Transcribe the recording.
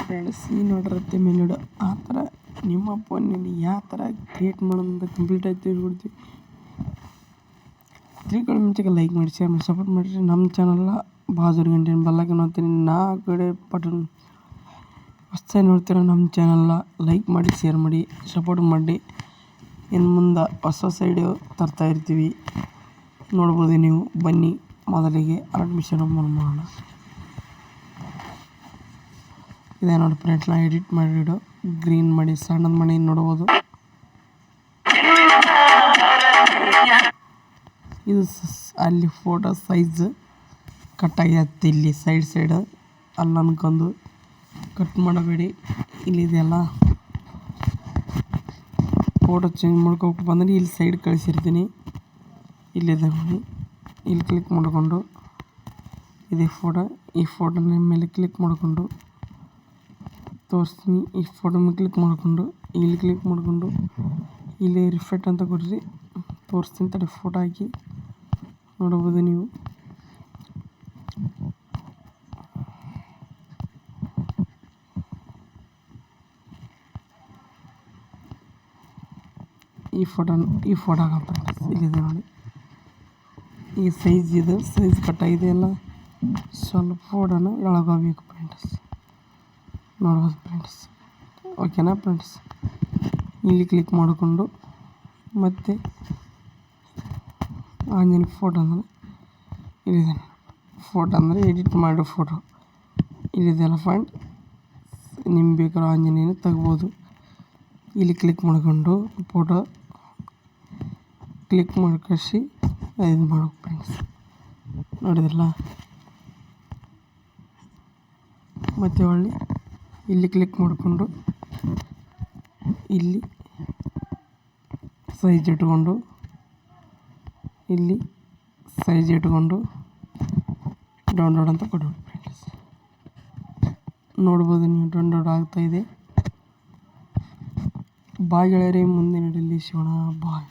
Friends ಈ ನೋಡಿರತ್ತೆ ಮೇಲಿಡ ಆ ಥರ ನಿಮ್ಮ ಫೋನಲ್ಲಿ ಯಾವ ಥರ ಕ್ರಿಯೇಟ್ ಮಾಡೋದು ಕಂಪ್ಲೀಟ್ ಆಯ್ತು ಹೇಳ್ಬಿಡ್ತೀವಿ. 3 ಕಡೆ ಮುಂಚೆಗೆ ಲೈಕ್ ಮಾಡಿ ಶೇರ್ ಮಾಡಿ ಸಪೋರ್ಟ್ ಮಾಡಿರಿ. ನಮ್ಮ ಚಾನಲ್ನ ಬಾಜೂರು ಗಂಟೆ ಬೆಲ್ಲಕ್ಕೆ ನೋಡ್ತೀನಿ 4 ಕಡೆ ಬಟನ್ ಹೊಸ್ದಾಗಿ ನೋಡ್ತೀರ ನಮ್ಮ ಚಾನಲ್ನ ಲೈಕ್ ಮಾಡಿ ಶೇರ್ ಮಾಡಿ ಸಪೋರ್ಟ್ ಮಾಡಿ. ಇನ್ನು ಮುಂದೆ ಹೊಸ ವಿಡಿಯೋ ತರ್ತಾ ಇರ್ತೀವಿ, ನೋಡ್ಬೋದು ನೀವು. ಬನ್ನಿ ಮೊದಲಿಗೆ ಅಡ್ಮಿಷನ್ ಓಪನ್ ಮಾಡೋಣ. ಇದೇ ನೋಡಿ ಫ್ರೆಂಡ್ಸ್, ನಾ ಎಡಿಟ್ ಮಾಡಿಡೋ ಗ್ರೀನ್ ಮಾಡಿ ಸಣ್ಣದ ಮಣಿ ನೋಡ್ಬೋದು. ಇದು ಅಲ್ಲಿ ಫೋಟೋ ಸೈಜ್ ಕಟ್ಟಾಗಿರುತ್ತೆ ಇಲ್ಲಿ ಸೈಡ್ ಅಲ್ಲ ಅನ್ಕೊಂಡು ಕಟ್ ಮಾಡಬೇಡಿ. ಇಲ್ಲಿದೆಲ್ಲ ಫೋಟೋ ಚೇಂಜ್ ಮಾಡ್ಕೊಬಿಟ್ಟು ಬಂದರೆ ಇಲ್ಲಿ ಸೈಡ್ ಕಳಿಸಿರ್ತೀನಿ. ಇಲ್ಲಿದೆ ನೋಡಿ, ಇಲ್ಲಿ ಕ್ಲಿಕ್ ಮಾಡಿಕೊಂಡು ಇದೇ ಫೋಟೋ, ಈ ಫೋಟೋನ ಮೇಲೆ ಕ್ಲಿಕ್ ಮಾಡಿಕೊಂಡು ತೋರಿಸ್ತೀನಿ. ಈ ಫೋಟೋ ಮೇಲೆ ಕ್ಲಿಕ್ ಮಾಡಿಕೊಂಡು ಇಲ್ಲಿ ಕ್ಲಿಕ್ ಮಾಡಿಕೊಂಡು ಇಲ್ಲಿ ರಿಫ್ರೆಟ್ ಅಂತ ಕೊಡ್ರಿ, ತೋರಿಸ್ತೀನಿ ತಡೆ. ಫೋಟೋ ಹಾಕಿ ನೋಡ್ಬೋದು ನೀವು. ಈ ಫೋಟೋ ಹಾಕಪ್ಪ ಇಲ್ಲಿದೆ ನೋಡಿ. ಈ ಸೈಜ್ ಇದು ಸೈಜ್ ಕಟ್ಟಾಗಿದೆ ಅಲ್ಲ, ಸ್ವಲ್ಪ ಫೋಟೋನ ಎಳಗೋಬೇಕು ಫ್ರೆಂಡ್ಸ್, ನೋಡ್ಬೋದು ಫ್ರೆಂಡ್ಸ್. ಓಕೆನಾ ಫ್ರೆಂಡ್ಸ್, ಇಲ್ಲಿ ಕ್ಲಿಕ್ ಮಾಡಿಕೊಂಡು ಮತ್ತೆ ಆಂಜನೇಯ ಫೋಟೋ ಅಂದರೆ ಇಲ್ಲಿದೆ. ಫೋಟೋ ಅಂದರೆ ಎಡಿಟ್ ಮಾಡೋ ಫೋಟೋ ಇಲ್ಲಿದೆಲ್ಲ ಫ್ರೆಂಡ್. ನಿಮ್ಗೆ ಬೇಕಾದ್ರೂ ಆಂಜನೇಯನ ತೆಗ್ಬೋದು. ಇಲ್ಲಿ ಕ್ಲಿಕ್ ಮಾಡಿಕೊಂಡು ಫೋಟೋ ಕ್ಲಿಕ್ ಮಾಡ್ಕಳಿಸಿ ಇದು ಮಾಡೋದು ಫ್ರೆಂಡ್ಸ್, ನೋಡಿದ್ರಲ್ಲ. ಮತ್ತು ಒಳ್ಳೆ ಇಲ್ಲಿ ಕ್ಲಿಕ್ ಮಾಡಿಕೊಂಡು ಇಲ್ಲಿ ಸೈಜ್ ಇಟ್ಕೊಂಡು ಇಲ್ಲಿ ಸೈಜ್ ಇಟ್ಕೊಂಡು ಡೌನ್ಲೋಡ್ ಅಂತ ಕೊಡೋಣ ಫ್ರೆಂಡ್ಸ್. ನೋಡ್ಬೋದು ನೀವು, ಡೌನ್ಲೋಡ್ ಆಗ್ತಾಯಿದೆ. ಬಾಯ್ ಗೆಳೆಯರೇ, ಮುಂದೆ ನಡೀಲಿ ಶಿವಣ ಬಾಯ್.